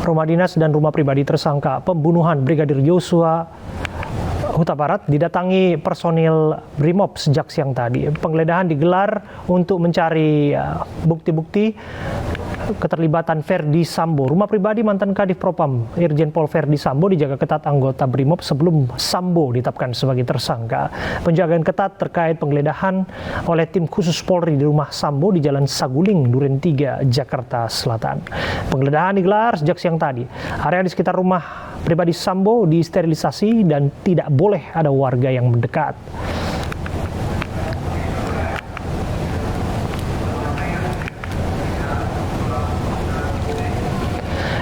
rumah dinas dan rumah pribadi tersangka pembunuhan Brigadir Yosua Huta Barat didatangi personil Brimob sejak siang tadi. Penggeledahan digelar untuk mencari bukti-bukti keterlibatan Verdi Sambo. Rumah pribadi mantan Kadif Propam Irjen Pol Verdi Sambo dijaga ketat anggota Brimob sebelum Sambo ditetapkan sebagai tersangka. Penjagaan ketat terkait penggeledahan oleh tim khusus Polri di rumah Sambo di Jalan Saguling, Duren 3, Jakarta Selatan. Penggeledahan digelar sejak siang tadi. Area di sekitar rumah pribadi Sambo disterilisasi dan tidak boleh ada warga yang mendekat.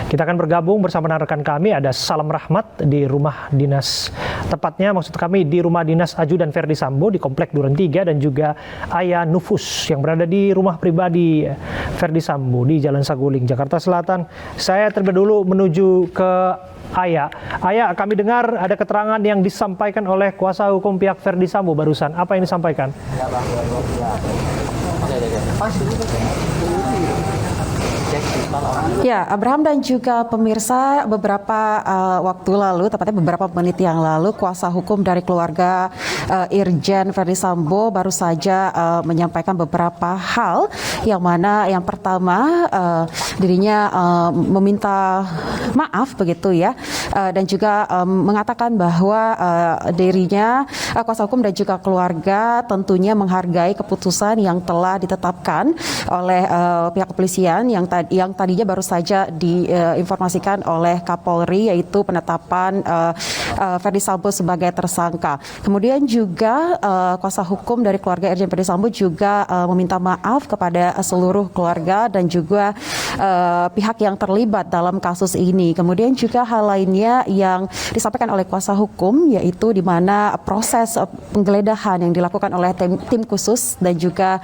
Kita akan bergabung bersama rekan kami, ada Salam Rahmat di rumah dinas, tepatnya maksud kami di rumah dinas Ajudan Verdi Sambo di Komplek Duren 3, dan juga Ayah Nufus yang berada di rumah pribadi Verdi Sambo di Jalan Saguling, Jakarta Selatan. Saya terlebih dulu menuju ke Ayah. Ayah, kami dengar ada keterangan yang disampaikan oleh kuasa hukum pihak Verdi Sambo barusan. Apa yang disampaikan? Ya, Abraham dan juga pemirsa, beberapa waktu lalu, tepatnya beberapa menit yang lalu, kuasa hukum dari keluarga Irjen Verdi Sambo baru saja menyampaikan beberapa hal, yang mana yang pertama dirinya meminta maaf begitu ya, dan juga mengatakan bahwa dirinya, kuasa hukum dan juga keluarga tentunya menghargai keputusan yang telah ditetapkan oleh pihak kepolisian yang tadinya baru saja diinformasikan oleh Kapolri, yaitu penetapan Verdi Sambo sebagai tersangka. Kemudian juga kuasa hukum dari keluarga Irjen Verdi Sambo juga meminta maaf kepada seluruh keluarga dan juga pihak yang terlibat dalam kasus ini. Kemudian juga hal lainnya yang disampaikan oleh kuasa hukum, yaitu di mana proses penggeledahan yang dilakukan oleh tim khusus dan juga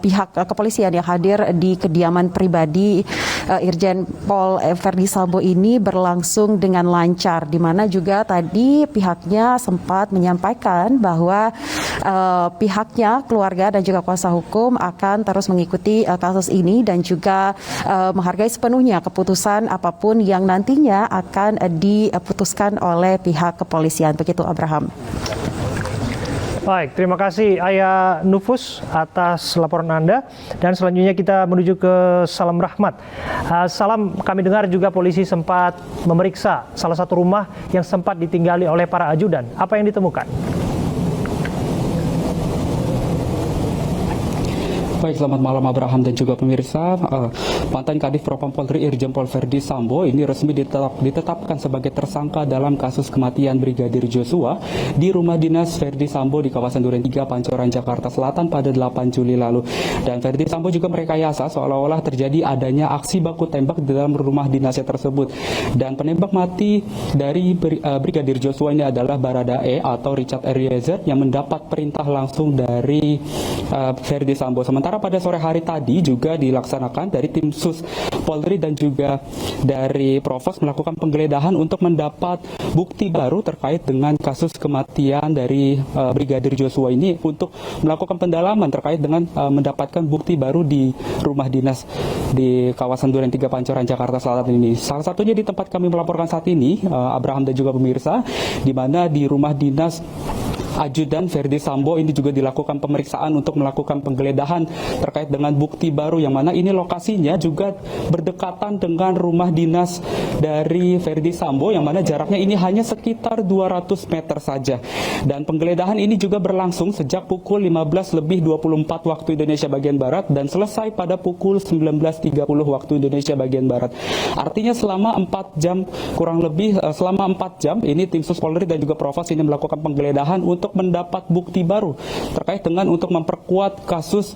pihak kepolisian yang hadir di kediaman pribadi Irjen Pol Verdi Sambo ini berlangsung dengan lancar, di mana juga tadi pihaknya sempat menyampaikan bahwa pihaknya, keluarga dan juga kuasa hukum akan terus mengikuti kasus ini dan juga menghargai sepenuhnya keputusan apapun yang nantinya akan diputuskan oleh pihak kepolisian. Begitu, Abraham. Baik, terima kasih Ayah Nufus atas laporan Anda. Dan selanjutnya kita menuju ke Salam Rahmat. Salam, kami dengar juga polisi sempat memeriksa salah satu rumah yang sempat ditinggali oleh para ajudan. Apa yang ditemukan? Baik, selamat malam Abraham dan juga pemirsa. Mantan Kadif Propam Polri Irjen Pol Verdi Sambo ini resmi ditetapkan sebagai tersangka dalam kasus kematian Brigadir Joshua di rumah dinas Verdi Sambo di kawasan Duren 3, Pancoran, Jakarta Selatan pada 8 Juli lalu. Dan Verdi Sambo juga merekayasa seolah-olah terjadi adanya aksi baku tembak di dalam rumah dinasnya tersebut. Dan penembak mati dari Brigadir Joshua ini adalah Baradae atau Richard Eliezer yang mendapat perintah langsung dari Verdi Sambo. Sementara pada sore hari tadi juga dilaksanakan dari tim sus Polri dan juga dari Provos melakukan penggeledahan untuk mendapat bukti baru terkait dengan kasus kematian dari Brigadir Joshua ini, untuk melakukan pendalaman terkait dengan mendapatkan bukti baru di rumah dinas di kawasan Duren 3, Pancoran, Jakarta Selatan ini. Salah satunya di tempat kami melaporkan saat ini, Abraham dan juga pemirsa, di mana di rumah dinas Ajudan Verdi Sambo ini juga dilakukan pemeriksaan untuk melakukan penggeledahan terkait dengan bukti baru, yang mana ini lokasinya juga berdekatan dengan rumah dinas dari Verdi Sambo, yang mana jaraknya ini hanya sekitar 200 meter saja. Dan penggeledahan ini juga berlangsung sejak pukul 15.24 waktu Indonesia bagian Barat dan selesai pada pukul 19.30 waktu Indonesia bagian Barat. Artinya selama 4 jam, kurang lebih selama 4 jam ini tim sus Polri dan juga Provos ini melakukan penggeledahan untuk mendapat bukti baru terkait dengan untuk memperkuat kasus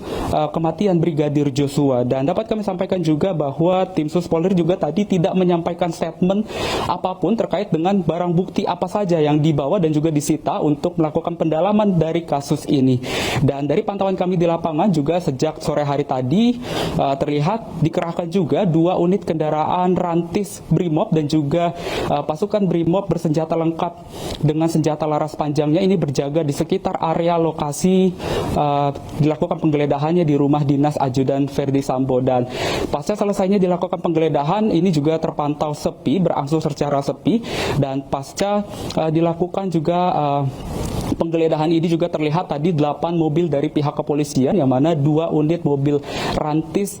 kematian Brigadir Joshua. Dan dapat kami sampaikan juga bahwa tim sus Polri juga tadi tidak menyampaikan statement apapun terkait dengan barang bukti apa saja yang dibawa dan juga disita untuk melakukan pendalaman dari kasus ini. Dan dari pantauan kami di lapangan juga sejak sore hari tadi terlihat dikerahkan juga 2 unit kendaraan rantis Brimob dan juga pasukan Brimob bersenjata lengkap dengan senjata laras panjangnya ini berjaga di sekitar area lokasi dilakukan penggeledahannya di rumah dinas Ajudan Ferdi Sambo. Dan pasca selesainya dilakukan penggeledahan, ini juga terpantau sepi, berangsur secara sepi. Dan pasca dilakukan juga penggeledahan ini juga terlihat tadi 8 mobil dari pihak kepolisian, yang mana 2 unit mobil rantis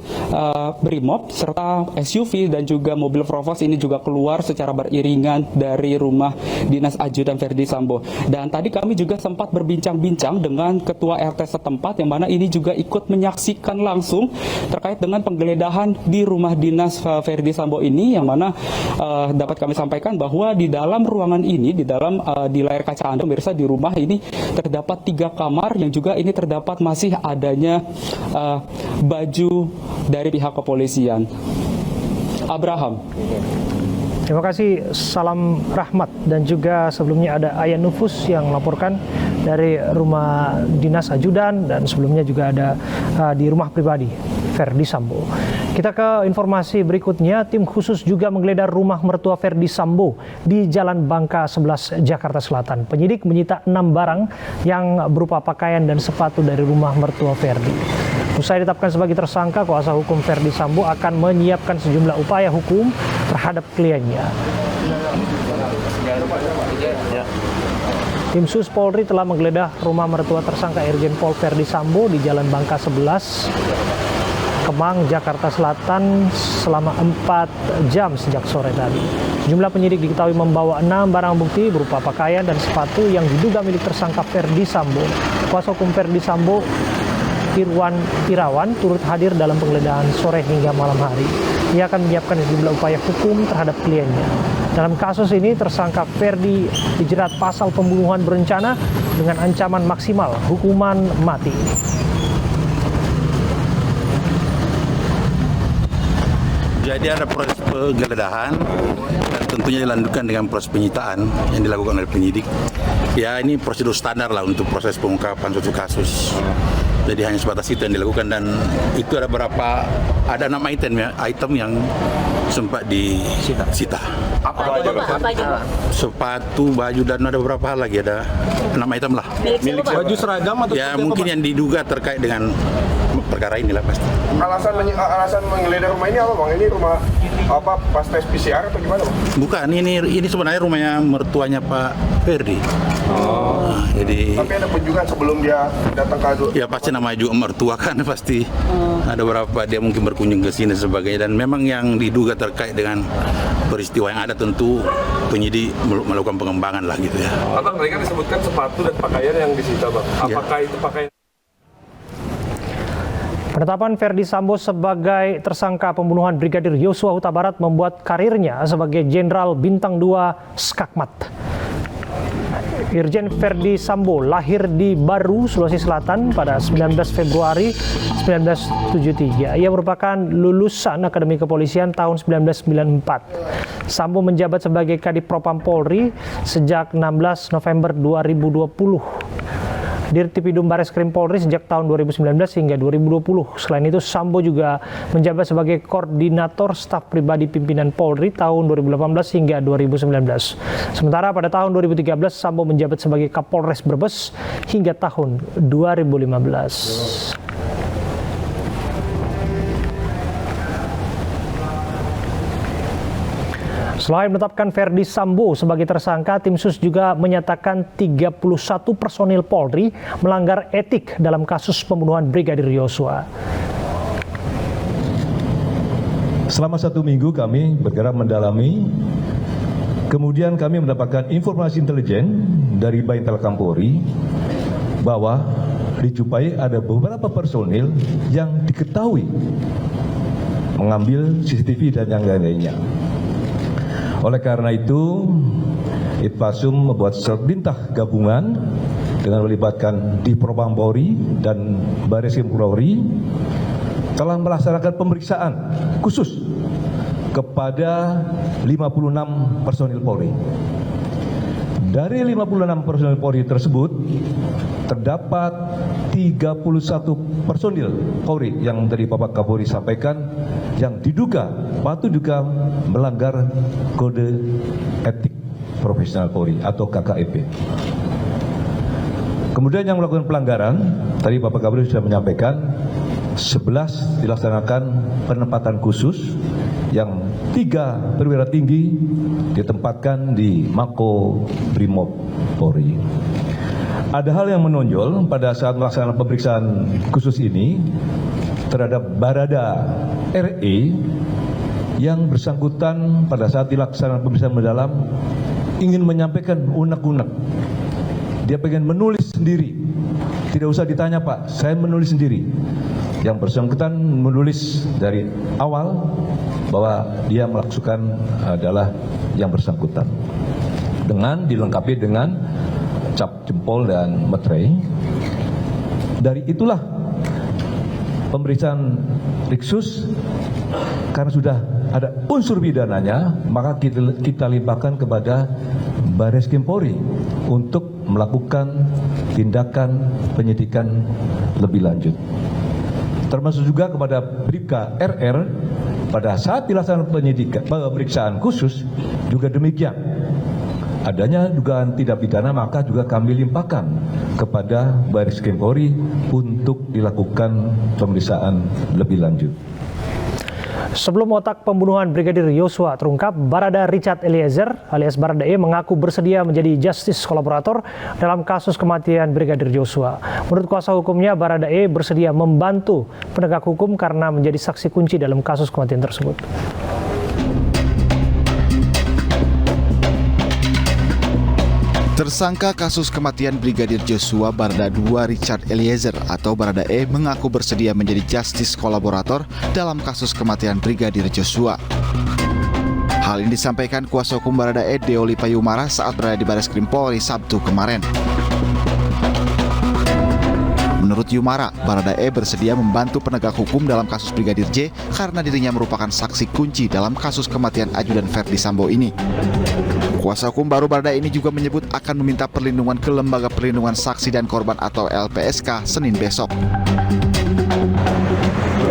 Brimob serta SUV dan juga mobil Provos ini juga keluar secara beriringan dari rumah dinas Ajudan Ferdi Sambo. Dan tadi kami juga sempat berbincang-bincang dengan ketua RT setempat, yang mana ini juga ikut menyaksikan langsung terkait dengan penggeledahan di rumah dinas Ferdi Sambo ini, yang mana dapat kami sampaikan bahwa di dalam ruangan ini, di layar kaca Anda pemirsa, di rumah ini terdapat 3 kamar yang juga ini terdapat masih adanya baju dari pihak kepolisian. Abraham. Terima kasih, salam rahmat. Dan juga sebelumnya ada Ayan Nufus yang melaporkan dari rumah dinas Ajudan, dan sebelumnya juga ada di rumah pribadi Ferdi Sambo. Kita ke informasi berikutnya. Tim khusus juga menggeledah rumah mertua Ferdi Sambo di Jalan Bangka 11, Jakarta Selatan. Penyidik menyita 6 barang yang berupa pakaian dan sepatu dari rumah mertua Ferdi. Usai ditetapkan sebagai tersangka, kuasa hukum Ferdi Sambo akan menyiapkan sejumlah upaya hukum terhadap kliennya. Tim Sus Polri telah menggeledah rumah mertua tersangka Irjen Pol Ferdi Sambo di Jalan Bangka 11, Kemang, Jakarta Selatan selama 4 jam sejak sore tadi. Sejumlah penyidik diketahui membawa 6 barang bukti berupa pakaian dan sepatu yang diduga milik tersangka Ferdi Sambo. Kuasa hukum Ferdi Sambo, Irwan Irawan, turut hadir dalam penggeledahan sore hingga malam hari. Ia akan menyiapkan sejumlah upaya hukum terhadap kliennya. Dalam kasus ini, tersangka Ferdi dijerat pasal pembunuhan berencana dengan ancaman maksimal hukuman mati. Jadi ada proses penggeledahan dan tentunya dilanjutkan dengan proses penyitaan yang dilakukan oleh penyidik. Ya, ini prosedur standar lah untuk proses pengungkapan suatu kasus. Jadi hanya sebatas itu yang dilakukan, dan itu ada 6 item yang sempat disita. Apa aja? Sepatu, baju, dan ada beberapa hal lagi, ada 6 item lah. Milik baju seragam atau ya mungkin yang diduga terkait dengan perkara inilah pasti. Alasan menggeledah rumah ini apa, Bang? Ini rumah apa, pas tes PCR atau gimana, Bang? Bukan, ini sebenarnya rumahnya mertuanya Pak Ferdi. Nah, jadi Tapi ada kunjungan sebelum dia datang ke ya pasti namanya juga mertua kan, pasti ada beberapa dia mungkin berkunjung ke sini sebagainya, dan memang yang diduga terkait dengan peristiwa yang ada tentu penyidik melakukan pengembangan lah gitu ya. Abang, tadi kan disebutkan sepatu dan pakaian yang disita, Bang. Apakah itu pakaian? Penetapan Ferdi Sambo sebagai tersangka pembunuhan Brigadir Yosua Huta Barat membuat karirnya sebagai Jenderal Bintang 2 skakmat. Irjen Ferdi Sambo lahir di Baru, Sulawesi Selatan pada 19 Februari 1973. Ia merupakan lulusan Akademi Kepolisian tahun 1994. Sambo menjabat sebagai Kadif Propam Polri sejak 16 November 2020. Dirtipidum Bareskrim Polri sejak tahun 2019 hingga 2020. Selain itu, Sambo juga menjabat sebagai Koordinator Staf Pribadi Pimpinan Polri tahun 2018 hingga 2019. Sementara pada tahun 2013, Sambo menjabat sebagai Kapolres Brebes hingga tahun 2015. Selain menetapkan Ferdi Sambo sebagai tersangka, tim sus juga menyatakan 31 personil Polri melanggar etik dalam kasus pembunuhan Brigadir Yosua. Selama 1 minggu kami bergerak mendalami, kemudian kami mendapatkan informasi intelijen dari Baintelkam Polri bahwa dijumpai ada beberapa personil yang diketahui mengambil CCTV dan yang lain-lainnya. Oleh karena itu, Itpasum membuat surat perintah gabungan dengan melibatkan di Propam Polri dan Bareskrim Polri telah melaksanakan pemeriksaan khusus kepada 56 personil Polri. Dari 56 personil Polri tersebut, terdapat 31 personil Polri yang tadi Bapak Kapolri sampaikan yang diduga patut juga melanggar kode etik profesional Polri atau KKEP. Kemudian yang melakukan pelanggaran, tadi Bapak Kapolri sudah menyampaikan, 11 dilaksanakan penempatan khusus, yang 3 perwira tinggi ditempatkan di Mako Brimob Polri. Ada hal yang menonjol pada saat melaksanakan pemeriksaan khusus ini terhadap Barada RE yang bersangkutan pada saat dilaksanakan pemeriksaan mendalam ingin menyampaikan unek-unek. Dia pengen menulis sendiri. Tidak usah ditanya, Pak, saya menulis sendiri. Yang bersangkutan menulis dari awal bahwa dia melakukan adalah yang bersangkutan. Dengan dilengkapi dengan cap jempol dan materai. Dari itulah pemeriksaan Riksus, karena sudah ada unsur pidananya, maka kita limpahkan kepada Barreskrim Polri untuk melakukan tindakan penyidikan lebih lanjut. Termasuk juga kepada Bribka RR pada saat dilaksanakan pemeriksaan khusus juga demikian. Adanya dugaan tindak pidana, maka juga kami limpahkan kepada Barreskrim Polri untuk dilakukan pemeriksaan lebih lanjut. Sebelum otak pembunuhan Brigadir Yosua terungkap, Barada Richard Eliezer alias Baradae mengaku bersedia menjadi justice kolaborator dalam kasus kematian Brigadir Yosua. Menurut kuasa hukumnya, Baradae bersedia membantu penegak hukum karena menjadi saksi kunci dalam kasus kematian tersebut. Tersangka kasus kematian Brigadir Joshua Barada II Richard Eliezer atau Baradae mengaku bersedia menjadi justice kolaborator dalam kasus kematian Brigadir Joshua. Hal ini disampaikan kuasa hukum Baradae Deoli Payumara saat berada di Barreskrim Polri Sabtu kemarin. Menurut Yumara, Baradae bersedia membantu penegak hukum dalam kasus Brigadir J karena dirinya merupakan saksi kunci dalam kasus kematian Ajudan Ferdi Sambo ini. Kuasa hukum baru Baradae ini juga menyebut akan meminta perlindungan ke Lembaga Perlindungan Saksi dan Korban atau LPSK Senin besok.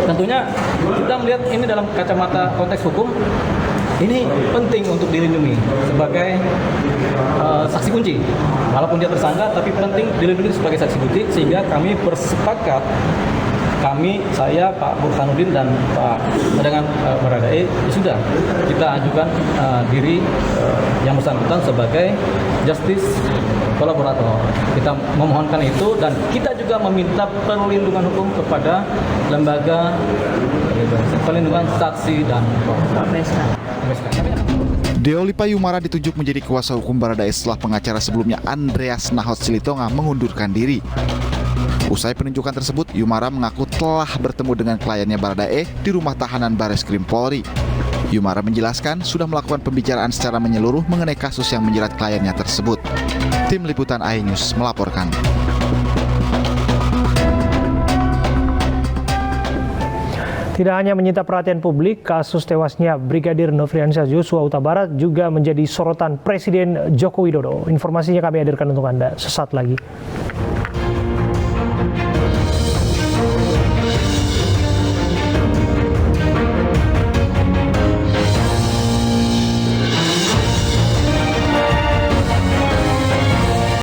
Tentunya kita melihat ini dalam kacamata konteks hukum, ini penting untuk dilindungi sebagai saksi kunci. Walaupun dia tersangka, tapi penting dilindungi sebagai saksi kunci, sehingga kami bersepakat, saya, Pak Burhanuddin dan Pak dengan Baradae, sudah kita ajukan diri yang bersangkutan sebagai justice kolaborator. Kita memohonkan itu dan kita juga meminta perlindungan hukum kepada lembaga perlindungan saksi dan LPSK. Deoli Payumara ditunjuk menjadi kuasa hukum Baradae setelah pengacara sebelumnya Andreas Nahot Silitonga mengundurkan diri. Usai penunjukan tersebut, Yumara mengaku telah bertemu dengan kliennya Baradae di rumah tahanan Barreskrim Polri. Yumara menjelaskan sudah melakukan pembicaraan secara menyeluruh mengenai kasus yang menjerat kliennya tersebut. Tim Liputan iNews melaporkan. Tidak hanya menyita perhatian publik, kasus tewasnya Brigadir Nofriansyah Joshua Huta Barat juga menjadi sorotan Presiden Joko Widodo. Informasinya kami hadirkan untuk Anda sesaat lagi.